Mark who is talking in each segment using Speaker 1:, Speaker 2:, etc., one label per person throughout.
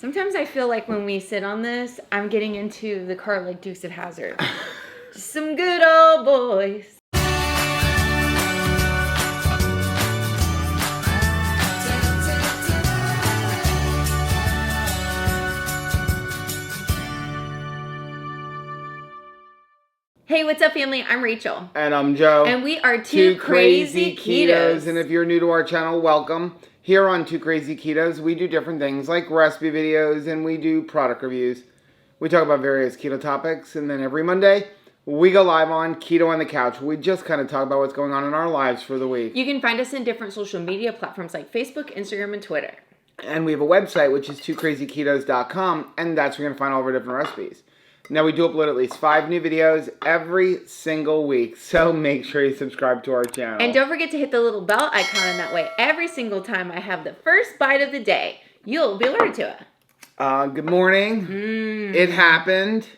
Speaker 1: Sometimes I feel like when we sit on this, I'm getting into the car like Dukes of Hazzard. Just some good old boys. Hey, what's up, family? I'm Rachel.
Speaker 2: And I'm Joe.
Speaker 1: And we are Two Crazy Ketos.
Speaker 2: And if you're new to our channel, welcome. Here on Two Crazy Ketos, we do different things like recipe videos and we do product reviews. We talk about various keto topics, and then every Monday, we go live on Keto on the Couch. We just kind of talk about what's going on in our lives for the week.
Speaker 1: You can find us in different social media platforms like Facebook, Instagram, and Twitter.
Speaker 2: And we have a website, which is twocrazyketos.com, and that's where you're going to find all of our different recipes. Now, we do upload at least 5 new videos every single week, so make sure you subscribe to our channel.
Speaker 1: And don't forget to hit the little bell icon, and that way every single time I have the first bite of the day, you'll be alerted to it.
Speaker 2: Good morning. It happened.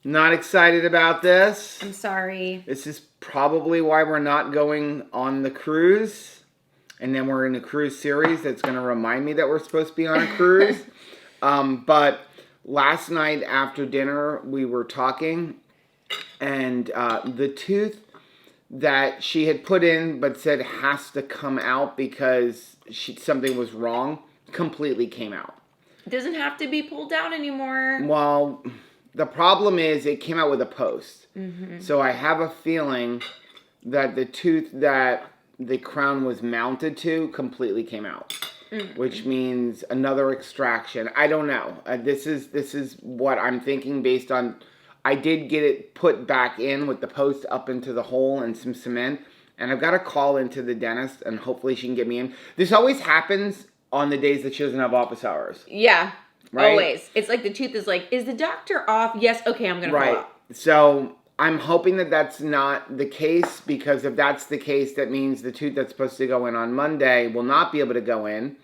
Speaker 2: Not excited about this.
Speaker 1: I'm sorry.
Speaker 2: This is probably why we're not going on the cruise. And then we're in a cruise series that's going to remind me that we're supposed to be on a cruise. But last night after dinner, we were talking, and the tooth that she had put in but said has to come out because something was wrong completely came out.
Speaker 1: It doesn't have to be pulled out anymore.
Speaker 2: Well, the problem is it came out with a post. So I have a feeling that the tooth that the crown was mounted to completely came out. Which means another extraction. I don't know. This is what I'm thinking based on, I did get it put back in with the post up into the hole and some cement. And I've got to call into the dentist and hopefully she can get me in. This always happens on the days that she doesn't have office hours.
Speaker 1: Yeah,
Speaker 2: right?
Speaker 1: Always. It's like the tooth is like, is the doctor off? Yes, okay, I'm going to follow up.
Speaker 2: So I'm hoping that that's not the case, because if that's the case, that means the tooth that's supposed to go in on Monday will not be able to go in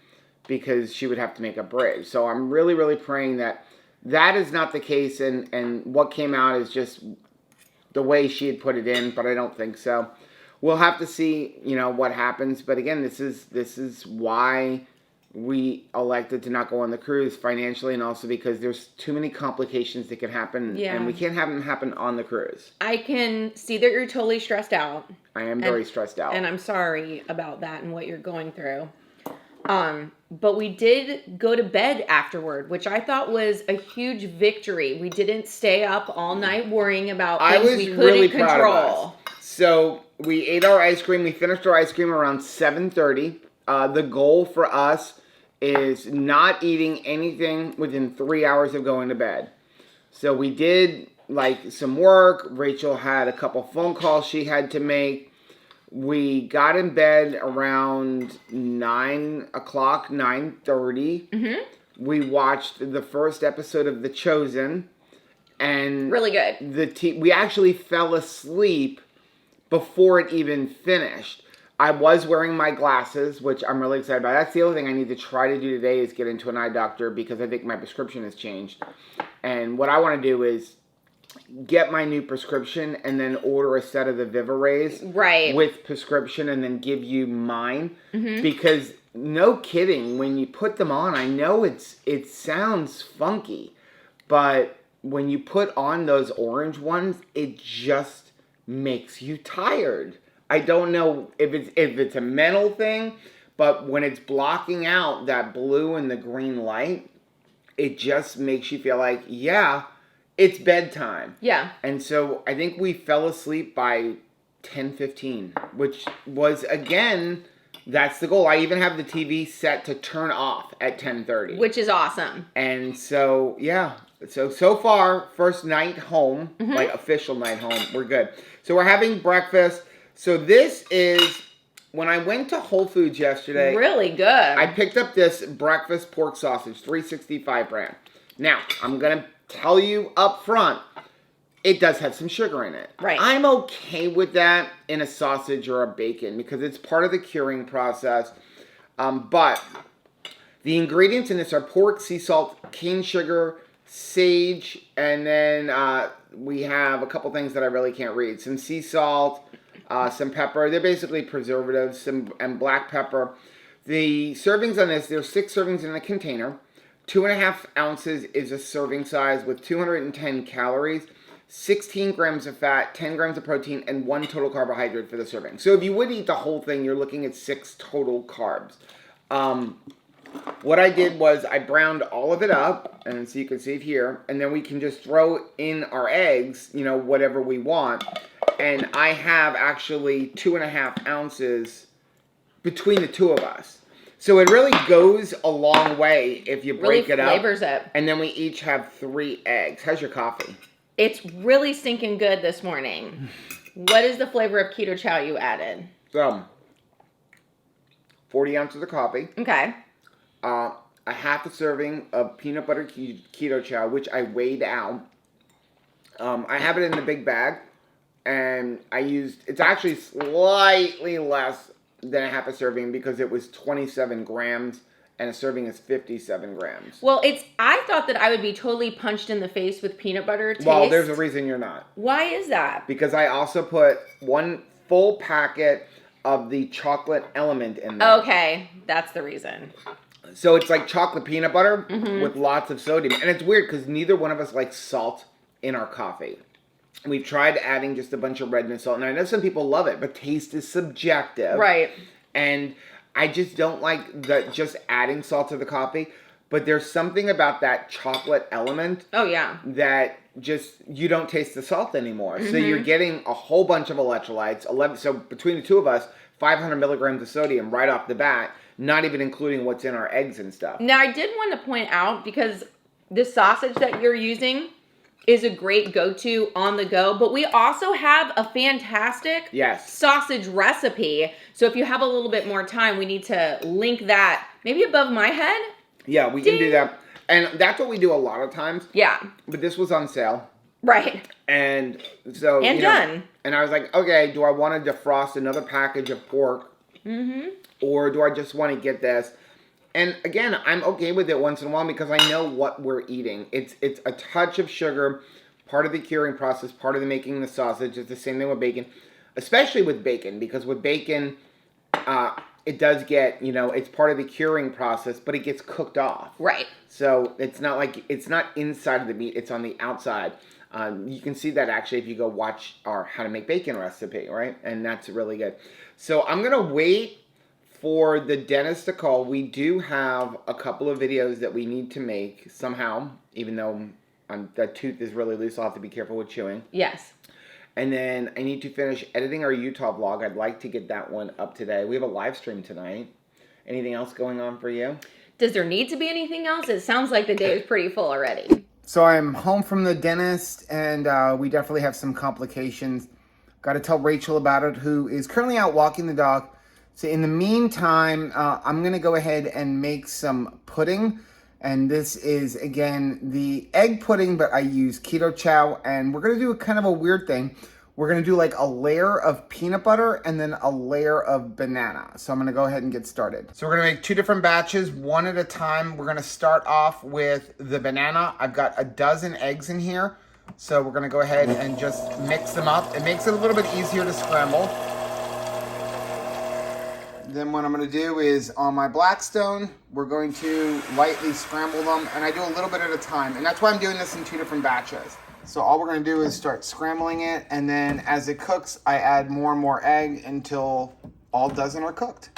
Speaker 2: because she would have to make a bridge. So I'm really, really praying that that is not the case, and what came out is just the way she had put it in, but I don't think so. We'll have to see, what happens. But again, this is why we elected to not go on the cruise financially, and also because there's too many complications that can happen, and we can't have them happen on the cruise.
Speaker 1: I can see that you're totally stressed out.
Speaker 2: I am very stressed out.
Speaker 1: And I'm sorry about that and what you're going through. But we did go to bed afterward, which I thought was a huge victory. We didn't stay up all night worrying about things we couldn't
Speaker 2: really
Speaker 1: control.
Speaker 2: Proud of us. So we ate our ice cream. We finished our ice cream around 7:30. The goal for us is not eating anything within 3 hours of going to bed. So we did some work. Rachel had a couple phone calls she had to make. We got in bed around 9 o'clock, 9:30. We watched the first episode of The Chosen. And
Speaker 1: really good.
Speaker 2: We actually fell asleep before it even finished. I was wearing my glasses, which I'm really excited about. That's the other thing I need to try to do today, is get into an eye doctor, because I think my prescription has changed. And what I want to do is get my new prescription and then order a set of the Vivarays with prescription and then give you mine. Because no kidding, when you put them on, I know it sounds funky, but when you put on those orange ones, it just makes you tired. I don't know if it's a mental thing, but when it's blocking out that blue and the green light, it just makes you feel like, it's bedtime. Yeah. And so I think we fell asleep by 10:15, which was, again, that's the goal. I even have the TV set to turn off at 10:30.
Speaker 1: Which is awesome.
Speaker 2: And so, So far, first night home, official night home, we're good. So we're having breakfast. So this is, when I went to Whole Foods yesterday.
Speaker 1: Really good.
Speaker 2: I picked up this breakfast pork sausage, 365 brand. Now, I'm going to tell you up front, it does have some sugar in it.
Speaker 1: Right.
Speaker 2: I'm okay with that in a sausage or a bacon because it's part of the curing process. But the ingredients in this are pork, sea salt, cane sugar, sage, and then we have a couple things that I really can't read. Some sea salt, some pepper. They're basically preservatives, and black pepper. The servings on this, there's 6 servings in a container. 2.5 ounces is a serving size with 210 calories, 16 grams of fat, 10 grams of protein, and 1 total carbohydrate for the serving. So if you would eat the whole thing, you're looking at 6 total carbs. What I did was I browned all of it up, and so you can see it here, and then we can just throw in our eggs, you know, whatever we want. And I have actually 2.5 ounces between the two of us. So it really goes a long way if you break it up.
Speaker 1: Really flavors it.
Speaker 2: And then we each have 3 eggs. How's your coffee?
Speaker 1: It's really stinking good this morning. What is the flavor of keto chow you added?
Speaker 2: So, 40 ounces of coffee.
Speaker 1: Okay.
Speaker 2: A half a serving of peanut butter keto chow, which I weighed out. I have it in the big bag. And it's actually slightly less than a half a serving because it was 27 grams. And a serving is 57 grams.
Speaker 1: Well, I thought that I would be totally punched in the face with peanut butter taste.
Speaker 2: Well, there's a reason you're not.
Speaker 1: Why is that?
Speaker 2: Because I also put 1 full packet of the chocolate element in there.
Speaker 1: Okay, that's the reason.
Speaker 2: So it's like chocolate peanut butter with lots of sodium. And it's weird because neither one of us likes salt in our coffee. We've tried adding just a bunch of redness salt. And I know some people love it, but taste is subjective.
Speaker 1: Right.
Speaker 2: And I just don't like just adding salt to the coffee, but there's something about that chocolate element.
Speaker 1: Oh, yeah.
Speaker 2: That just, you don't taste the salt anymore. So you're getting a whole bunch of electrolytes, so between the two of us, 500 milligrams of sodium right off the bat, not even including what's in our eggs and stuff.
Speaker 1: Now, I did want to point out, because the sausage that you're using is a great go-to on the go, but we also have a fantastic sausage recipe. So if you have a little bit more time, we need to link that maybe above my head.
Speaker 2: Yeah, we can do that. And that's what we do a lot of times.
Speaker 1: Yeah.
Speaker 2: But this was on sale.
Speaker 1: Right.
Speaker 2: And so,
Speaker 1: and done.
Speaker 2: And I was like, okay, do I want to defrost another package of pork? Or do I just want to get this? And again, I'm okay with it once in a while because I know what we're eating. It's a touch of sugar, part of the curing process, part of the making the sausage. It's the same thing with bacon, especially with bacon, because with bacon, it does get, it's part of the curing process, but it gets cooked off.
Speaker 1: Right.
Speaker 2: So it's not inside of the meat, it's on the outside. You can see that actually if you go watch our how to make bacon recipe, right? And that's really good. So I'm going to wait for the dentist to call. We do have a couple of videos that we need to make somehow, even though that tooth is really loose. I'll have to be careful with chewing.
Speaker 1: Yes.
Speaker 2: And then I need to finish editing our Utah vlog. I'd like to get that one up today. We have a live stream tonight. Anything else going on for you?
Speaker 1: Does there need to be anything else? It sounds like the day is pretty full already.
Speaker 2: So I'm home from the dentist, and we definitely have some complications. Got to tell Rachel about it, who is currently out walking the dog. So in the meantime, I'm going to go ahead and make some pudding. And this is, again, the egg pudding, but I use keto chow. And we're going to do kind of a weird thing. We're going to do like a layer of peanut butter and then a layer of banana. So I'm going to go ahead and get started. So we're going to make 2 different batches, one at a time. We're going to start off with the banana. I've got a dozen eggs in here. So we're going to go ahead and just mix them up. It makes it a little bit easier to scramble. Then what I'm going to do is on my Blackstone, we're going to lightly scramble them, and I do a little bit at a time, and that's why I'm doing this in 2 different batches. So all we're going to do is start scrambling it, and then as it cooks, I add more and more egg until all dozen are cooked.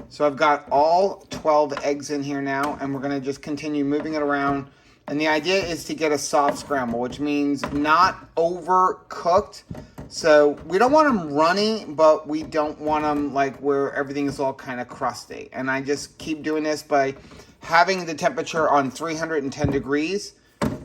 Speaker 2: So I've got all 12 eggs in here now, and we're going to just continue moving it around. And the idea is to get a soft scramble, which means not overcooked. So we don't want them runny, but we don't want them like where everything is all kind of crusty. And I just keep doing this by having the temperature on 310 degrees.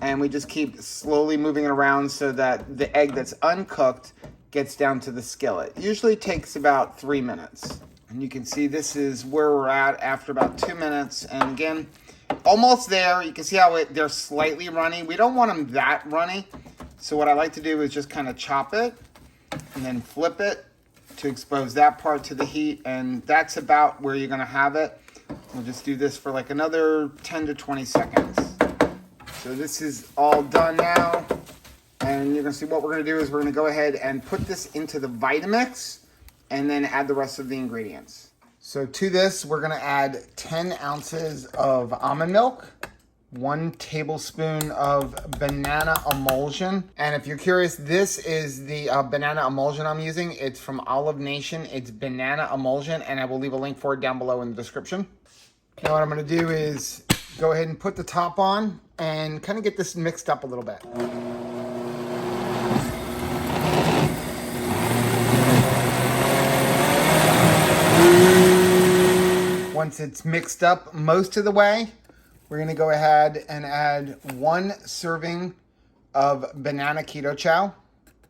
Speaker 2: And we just keep slowly moving it around so that the egg that's uncooked gets down to the skillet. It usually takes about 3 minutes. And you can see this is where we're at after about 2 minutes. And again, almost there. You can see how they're slightly runny. We don't want them that runny. So what I like to do is just kind of chop it and then flip it to expose that part to the heat. And that's about where you're going to have it. We'll just do this for like another 10 to 20 seconds. So this is all done now. And you're going to see what we're going to do is we're going to go ahead and put this into the Vitamix and then add the rest of the ingredients. So to this, we're going to add 10 ounces of almond milk. 1 tablespoon of banana emulsion. And if you're curious, this is the banana emulsion I'm using. It's from Olive Nation. It's banana emulsion, and I will leave a link for it down below in the description. Now what I'm gonna do is go ahead and put the top on and kind of get this mixed up a little bit. Once it's mixed up most of the way, we're gonna go ahead and add 1 serving of banana keto chow.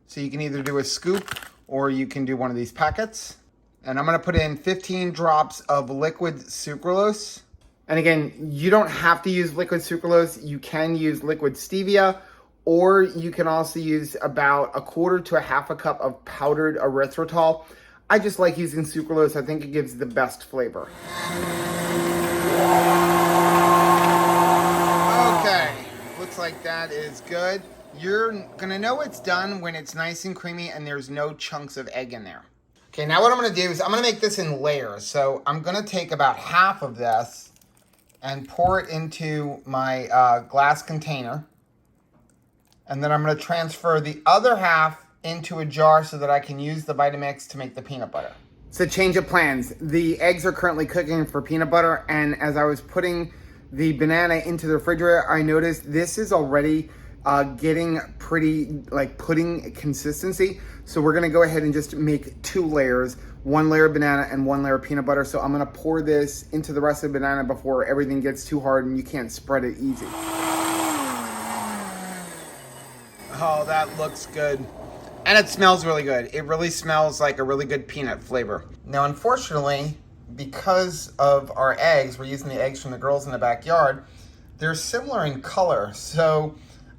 Speaker 2: So you can either do a scoop or you can do one of these packets. And I'm gonna put in 15 drops of liquid sucralose. And again, you don't have to use liquid sucralose. You can use liquid stevia, or you can also use about 1/4 to 1/2 cup of powdered erythritol. I just like using sucralose. I think it gives the best flavor. Okay, looks like that is good. You're gonna know it's done when it's nice and creamy and there's no chunks of egg in there. Okay, now what I'm gonna do is I'm gonna make this in layers. So I'm gonna take about half of this and pour it into my glass container. And then I'm gonna transfer the other half into a jar so that I can use the Vitamix to make the peanut butter. So change of plans. The eggs are currently cooking for peanut butter, and as I was putting the banana into the refrigerator, I noticed this is already getting pretty like pudding consistency. So we're gonna go ahead and just make 2 layers, 1 layer of banana and 1 layer of peanut butter. So I'm gonna pour this into the rest of the banana before everything gets too hard and you can't spread it easy. Oh, that looks good. And it smells really good. It really smells like a really good peanut flavor. Now, unfortunately, because of our eggs, we're using the eggs from the girls in the backyard, they're similar in color. So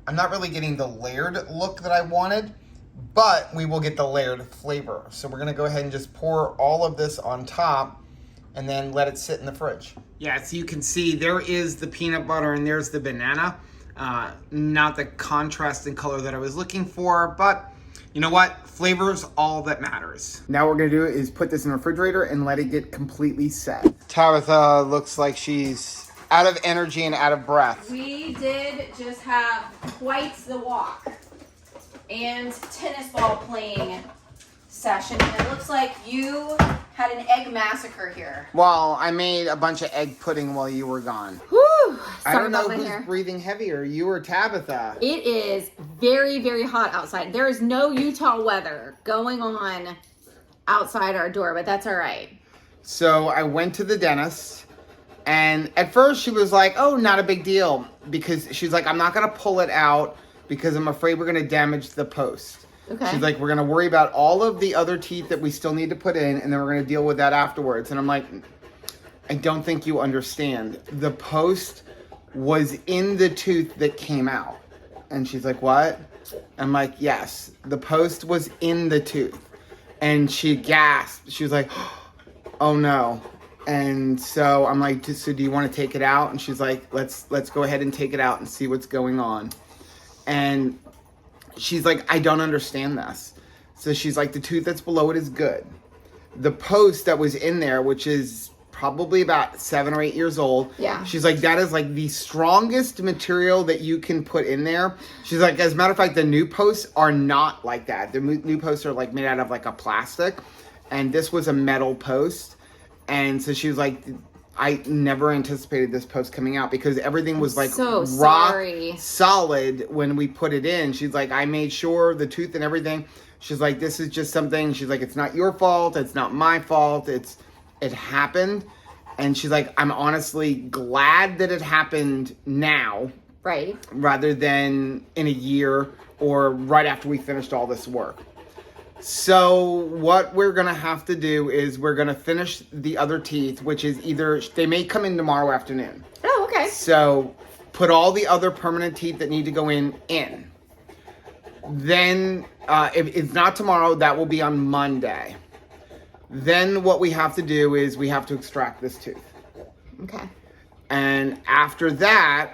Speaker 2: I'm not really getting the layered look that I wanted, but we will get the layered flavor. So we're gonna go ahead and just pour all of this on top and then let it sit in the fridge. Yeah, so you can see there is the peanut butter and there's the banana. Not the contrast in color that I was looking for, but you know what? Flavor is all that matters. Now what we're gonna do is put this in the refrigerator and let it get completely set. Tabitha looks like she's out of energy and out of breath.
Speaker 1: We did just have quite the walk and tennis ball playing session, and it looks like you had an egg massacre here.
Speaker 2: Well, I made a bunch of egg pudding while you were gone.
Speaker 1: Whew!
Speaker 2: I don't know who's breathing heavier, you or Tabitha.
Speaker 1: It is very, very hot outside. There is no Utah weather going on outside our door, but that's all right.
Speaker 2: So I went to the dentist, and at first she was like, oh, not a big deal, because she's like, I'm not going to pull it out because I'm afraid we're going to damage the post.
Speaker 1: Okay.
Speaker 2: She's like, we're going to worry about all of the other teeth that we still need to put in, and then we're going to deal with that afterwards. And I'm like, I don't think you understand. The post was in the tooth that came out. And she's like, what? I'm like, yes, the post was in the tooth. And she gasped. She was like, oh no. And so I'm like, so do you want to take it out? And she's like, let's go ahead and take it out and see what's going on. And she's like, I don't understand this. So she's like, the tooth that's below it is good. The post that was in there, which is probably about 7 or 8 years old.
Speaker 1: Yeah.
Speaker 2: She's like, that is like the strongest material that you can put in there. She's like, as a matter of fact, the new posts are not like that. The new posts are like made out of like a plastic. And this was a metal post. And so she was like, I never anticipated this post coming out because everything was like
Speaker 1: so
Speaker 2: rock
Speaker 1: sorry.
Speaker 2: solid when we put it in. She's like, I made sure the tooth and everything. She's like, this is just something. She's like, it's not your fault. It's not my fault. It happened. And she's like, I'm honestly glad that it happened now.
Speaker 1: Right.
Speaker 2: Rather than in a year or right after we finished all this work. So what we're going to have to do is we're going to finish the other teeth, which is either, they may come in tomorrow afternoon.
Speaker 1: Oh, okay.
Speaker 2: So put all the other permanent teeth that need to go in. Then if it's not tomorrow, that will be on Monday. Then what we have to do is we have to extract this tooth.
Speaker 1: Okay.
Speaker 2: And after that,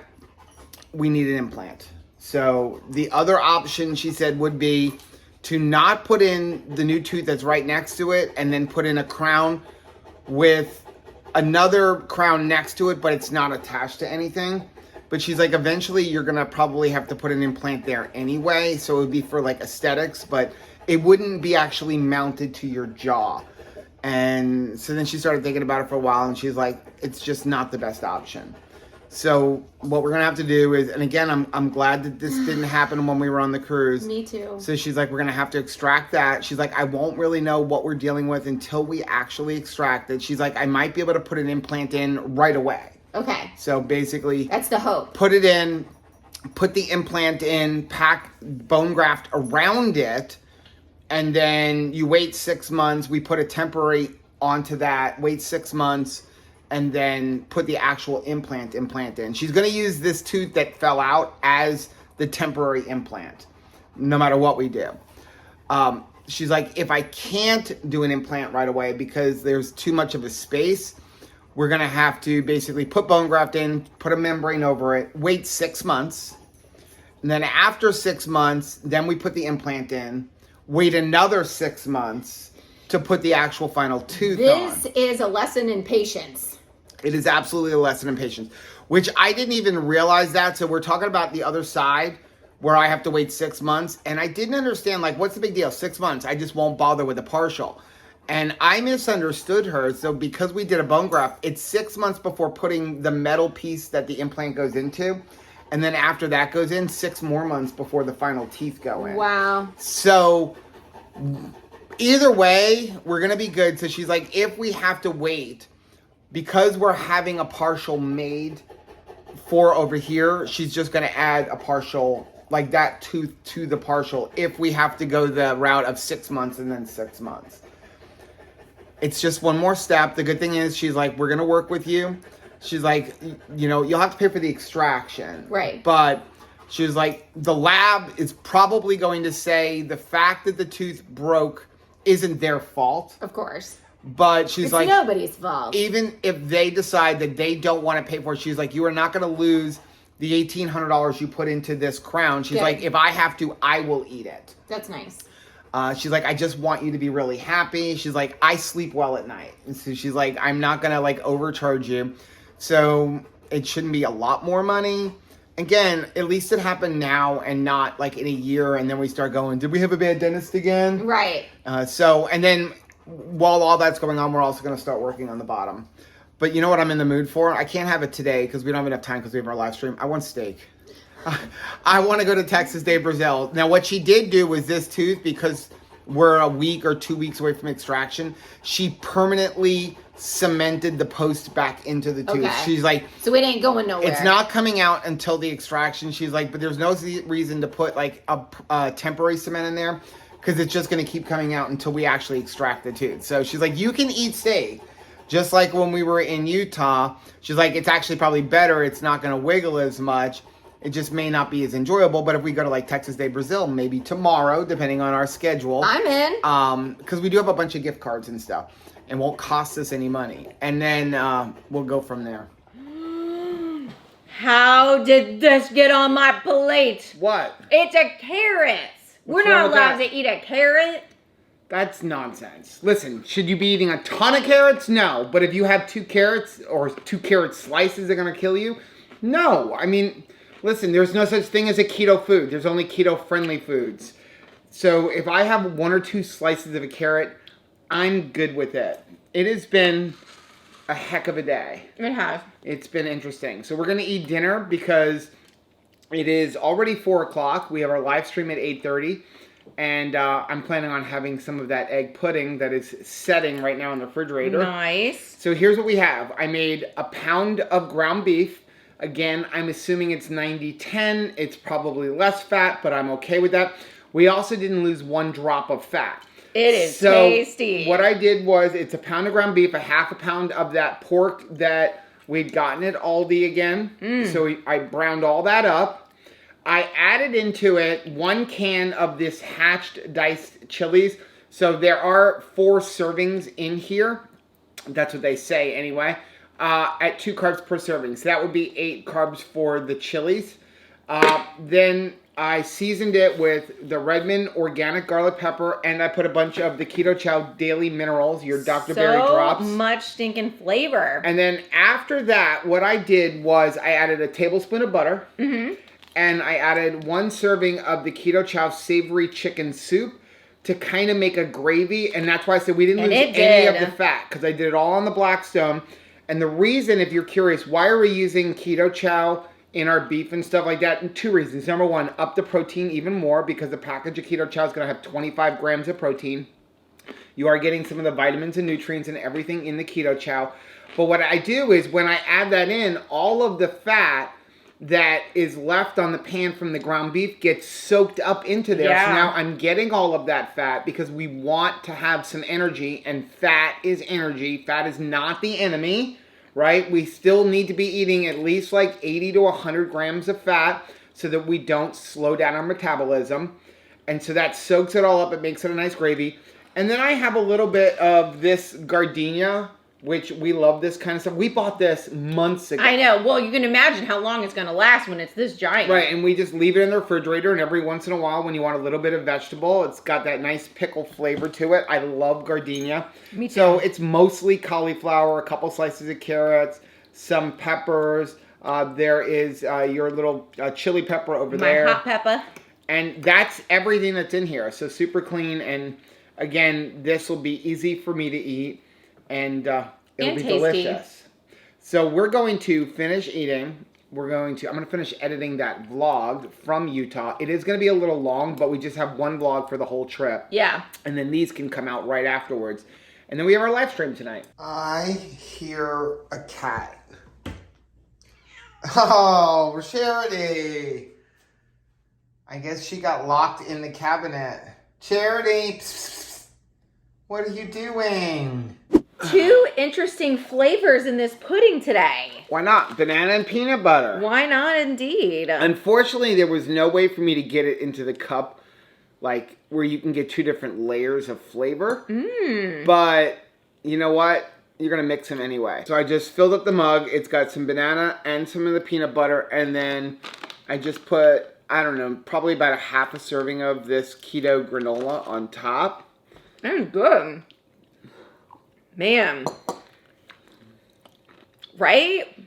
Speaker 2: we need an implant. So the other option, she said, would be to not put in the new tooth that's right next to it and then put in a crown with another crown next to it, but it's not attached to anything. but she's like, eventually you're going to probably have to put an implant there anyway. So it would be for like aesthetics, but it wouldn't be actually mounted to your jaw. And so then she started thinking about it for a while, and she's like, it's just not the best option. So what we're going to have to do is, and again, I'm glad that this didn't happen when we were on the cruise.
Speaker 1: Me too.
Speaker 2: So she's like, we're going to have to extract that. She's like, I won't really know what we're dealing with until we actually extract it. She's like, I might be able to put an implant in right away.
Speaker 1: Okay.
Speaker 2: So basically,
Speaker 1: that's the hope.
Speaker 2: Put it in, put the implant in, pack bone graft around it, and then you wait 6 months. We put a temporary onto that, wait 6 months, and then put the actual implant in. She's going to use this tooth that fell out as the temporary implant, no matter what we do. She's like, if I can't do an implant right away because there's too much of a space, we're going to have to basically put bone graft in, put a membrane over it, wait 6 months. And then after 6 months, then we put the implant in, wait another 6 months to put the actual final tooth on.
Speaker 1: This is a lesson in patience.
Speaker 2: It is absolutely a lesson in patience, which I didn't even realize that. So we're talking about the other side where I have to wait 6 months. And I didn't understand, like, what's the big deal? 6 months. I just won't bother with a partial. And I misunderstood her. So because we did a bone graft, it's 6 months before putting the metal piece that the implant goes into. And then after that goes in, 6 more months before the final teeth go in.
Speaker 1: Wow.
Speaker 2: So either way, we're going to be good. So she's like, if we have to wait, because we're having a partial made for over here, she's just going to add a partial, like that tooth to the partial, if we have to go the route of 6 months and then 6 months. It's just one more step. The good thing is, she's like, we're going to work with you. She's like, you know, you'll have to pay for the extraction.
Speaker 1: Right.
Speaker 2: But she was like, the lab is probably going to say the fact that the tooth broke isn't their fault.
Speaker 1: Of course.
Speaker 2: But she's
Speaker 1: it's
Speaker 2: like,
Speaker 1: nobody's fault.
Speaker 2: Even if they decide that they don't want to pay for it, she's like, you are not going to lose the $1,800 you put into this crown. She's like, if I have to, I will eat it.
Speaker 1: That's nice.
Speaker 2: She's like, I just want you to be really happy. She's like, I sleep well at night. And so she's like, I'm not going to like overcharge you. So it shouldn't be a lot more money. Again, at least it happened now and not like in a year. And then we start going, did we have a bad dentist again?
Speaker 1: Right.
Speaker 2: And then while all that's going on, we're also going to start working on the bottom. But you know what I'm in the mood for? I can't have it today because we don't have enough time because we have our live stream. I want steak. I want to go to Texas de Brazil. Now, what she did do was this tooth, because we're a week or 2 weeks away from extraction, she permanently cemented the post back into the tooth.
Speaker 1: Okay.
Speaker 2: She's like,
Speaker 1: so it ain't going nowhere.
Speaker 2: It's not coming out until the extraction. She's like, but there's no reason to put like a temporary cement in there because it's just going to keep coming out until we actually extract the tooth. So she's like, you can eat steak. Just like when we were in Utah, she's like, it's actually probably better. It's not going to wiggle as much. It just may not be as enjoyable. But if we go to like Texas de Brazil, maybe tomorrow, depending on our schedule.
Speaker 1: I'm in.
Speaker 2: Because we do have a bunch of gift cards and stuff. And won't cost us any money. And then we'll go from there.
Speaker 1: How did this get on my plate?
Speaker 2: What?
Speaker 1: It's a carrot. We're not allowed to eat a carrot.
Speaker 2: That's nonsense. Listen, should you be eating a ton of carrots? No. But if you have 2 carrots or 2 carrot slices, they're going to kill you? No. I mean, listen, there's no such thing as a keto food. There's only keto-friendly foods. So if I have 1 or 2 slices of a carrot, I'm good with it. It has been a heck of a day.
Speaker 1: It has.
Speaker 2: It's been interesting. So we're going to eat dinner because it is already 4 o'clock. We have our live stream at 8:30. And I'm planning on having some of that egg pudding that is setting right now in the refrigerator.
Speaker 1: Nice.
Speaker 2: So here's what we have. I made a pound of ground beef. Again, I'm assuming it's 90-10. It's probably less fat, but I'm okay with that. We also didn't lose 1 drop of fat.
Speaker 1: It is tasty.
Speaker 2: What I did was, it's a pound of ground beef, a half a pound of that pork that we'd gotten at Aldi again. So I browned all that up. I added into it 1 can of this hatched diced chilies. So there are 4 servings in here. That's what they say anyway. At 2 carbs per serving. So that would be 8 carbs for the chilies. Then I seasoned it with the Redmond organic garlic pepper, and I put a bunch of the Keto Chow Daily Minerals, your Dr. Berry drops.
Speaker 1: So much stinking flavor.
Speaker 2: And then after that, what I did was I added a tablespoon of butter, and I added 1 serving of the Keto Chow savory chicken soup to kind of make a gravy. And that's why I said we didn't lose any of the fat, because I did it all on the Blackstone. And the reason, if you're curious, why are we using Keto Chow in our beef and stuff like that? And 2 reasons. Number 1, up the protein even more, because the package of Keto Chow is going to have 25 grams of protein. You are getting some of the vitamins and nutrients and everything in the Keto Chow. But what I do is when I add that in, all of the fat that is left on the pan from the ground beef gets soaked up into there.
Speaker 1: Yeah.
Speaker 2: So now I'm getting all of that fat because we want to have some energy, and fat is energy. Fat is not the enemy, right? We still need to be eating at least like 80 to 100 grams of fat so that we don't slow down our metabolism. And so that soaks it all up. It makes it a nice gravy. And then I have a little bit of this gardenia, which we love this kind of stuff. We bought this months ago.
Speaker 1: I know. Well, you can imagine how long it's going to last when it's this giant.
Speaker 2: Right, and we just leave it in the refrigerator, and every once in a while when you want a little bit of vegetable, it's got that nice pickle flavor to it. I love gardenia.
Speaker 1: Me too.
Speaker 2: So it's mostly cauliflower, a couple slices of carrots, some peppers. There is your little chili pepper over there.
Speaker 1: My hot pepper.
Speaker 2: And that's everything that's in here. So super clean, and again, this will be easy for me to eat, and it'll be
Speaker 1: tasty.
Speaker 2: delicious. So we're going to finish eating. I'm going to finish editing that vlog from Utah. It is going to be a little long, but we just have 1 vlog for the whole trip.
Speaker 1: Yeah.
Speaker 2: And then these can come out right afterwards. And then we have our live stream tonight. I hear a cat. Oh, Charity. I guess she got locked in the cabinet. Charity, what are you doing?
Speaker 1: 2 interesting flavors in this pudding today.
Speaker 2: Why not? Banana and peanut butter.
Speaker 1: Why not, indeed?
Speaker 2: Unfortunately, there was no way for me to get it into the cup, like where you can get 2 different layers of flavor. But you know what? You're going to mix them anyway. So I just filled up the mug. It's got some banana and some of the peanut butter. And then I just put, I don't know, probably about a half a serving of this keto granola on top.
Speaker 1: That's good. Man. Right?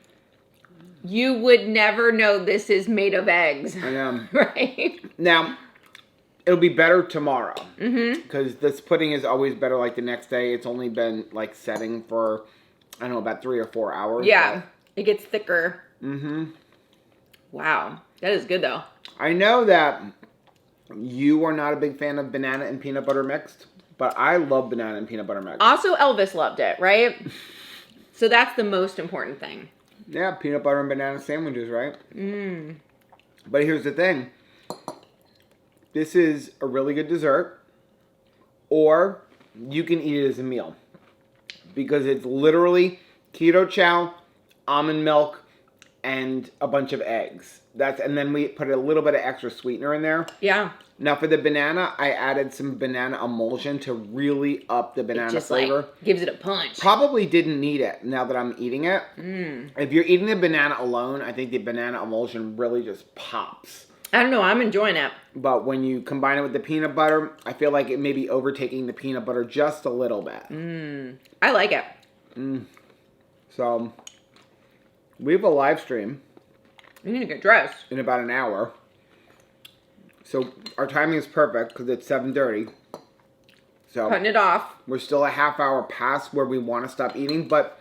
Speaker 1: You would never know this is made of eggs.
Speaker 2: I know.
Speaker 1: Right?
Speaker 2: Now, it'll be better tomorrow. Because this pudding is always better like the next day. It's only been like setting for, I don't know, about 3 or 4 hours.
Speaker 1: Yeah. It gets thicker.
Speaker 2: Mm-hmm.
Speaker 1: Wow. That is good, though.
Speaker 2: I know that you are not a big fan of banana and peanut butter mixed, but I love banana and peanut butter mixed.
Speaker 1: Also, Elvis loved it, right? So that's the most important thing.
Speaker 2: Yeah, peanut butter and banana sandwiches, right? But here's the thing. This is a really good dessert, or you can eat it as a meal. Because it's literally Keto Chow, almond milk, and a bunch of eggs. And then we put a little bit of extra sweetener in there.
Speaker 1: Yeah.
Speaker 2: Now for the banana, I added some banana emulsion to really up the banana
Speaker 1: It just
Speaker 2: flavor.
Speaker 1: like gives it a punch.
Speaker 2: Probably didn't need it now that I'm eating it. If you're eating the banana alone, I think the banana emulsion really just pops.
Speaker 1: I don't know. I'm enjoying it.
Speaker 2: But when you combine it with the peanut butter, I feel like it may be overtaking the peanut butter just a little bit.
Speaker 1: I like it.
Speaker 2: So we have a live stream.
Speaker 1: You need to get dressed.
Speaker 2: In about an hour. So our timing is perfect because it's 7:30. So
Speaker 1: Cutting it off.
Speaker 2: we're still a half hour past where we want to stop eating, but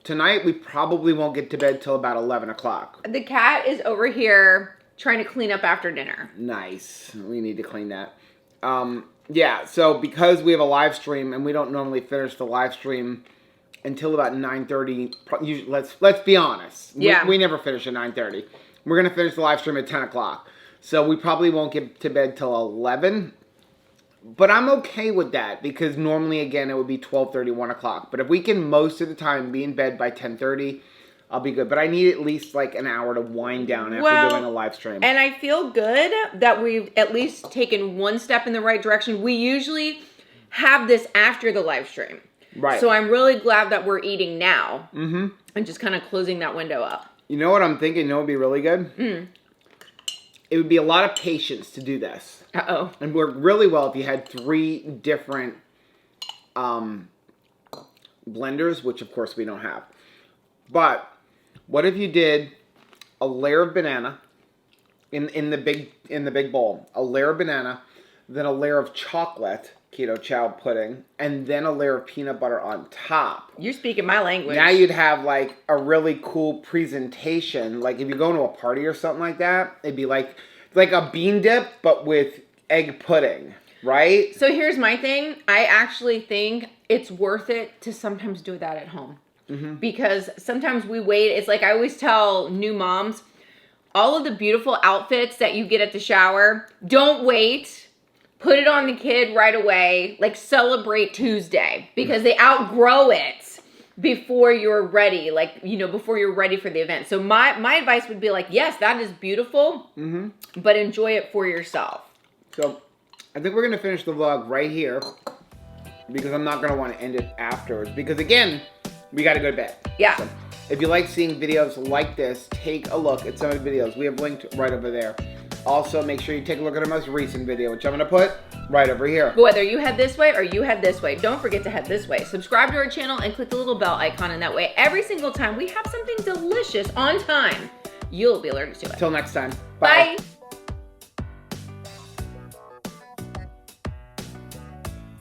Speaker 2: tonight we probably won't get to bed till about 11 o'clock.
Speaker 1: The cat is over here trying to clean up after dinner.
Speaker 2: Nice. We need to clean that. Yeah, so because we have a live stream and we don't normally finish the live stream until about 9:30. Let's be honest.
Speaker 1: Yeah.
Speaker 2: We never finish at 9:30. We're going to finish the live stream at 10 o'clock. So we probably won't get to bed till 11. But I'm okay with that because normally, again, it would be 12:30, 1 o'clock. But if we can most of the time be in bed by 10:30, I'll be good. But I need at least like an hour to wind down after doing a live stream.
Speaker 1: And I feel good that we've at least taken one step in the right direction. We usually have this after the live stream.
Speaker 2: Right.
Speaker 1: So I'm really glad that we're eating now. And just kind of closing that window up.
Speaker 2: You know what I'm thinking? You know what would be really good? it would be a lot of patience to do this.
Speaker 1: Uh-oh.
Speaker 2: And work really well if you had 3 different blenders, which of course we don't have. But what if you did a layer of banana in the big bowl, a layer of banana, then a layer of chocolate keto chow pudding, and then a layer of peanut butter on top.
Speaker 1: You're speaking my language.
Speaker 2: Now you'd have like a really cool presentation. Like if you go to a party or something like that, it'd be like a bean dip, but with egg pudding, right?
Speaker 1: So here's my thing. I actually think it's worth it to sometimes do that at home. Mm-hmm. Because sometimes we wait. It's like I always tell new moms, all of the beautiful outfits that you get at the shower, don't wait. Put it on the kid right away. Like celebrate Tuesday because they outgrow it before you're ready. Like, you know, before you're ready for the event. So my advice would be like, yes, that is beautiful, but enjoy it for yourself.
Speaker 2: So I think we're going to finish the vlog right here because I'm not going to want to end it afterwards because again, we got to go to bed.
Speaker 1: Yeah.
Speaker 2: So if you like seeing videos like this, take a look at some of the videos. We have linked right over there. Also, make sure you take a look at our most recent video, which I'm going to put right over here.
Speaker 1: Whether you head this way or you head this way, don't forget to head this way. Subscribe to our channel and click the little bell icon, and that way every single time we have something delicious on time, you'll be alerted to it.
Speaker 2: Until next time.
Speaker 1: Bye.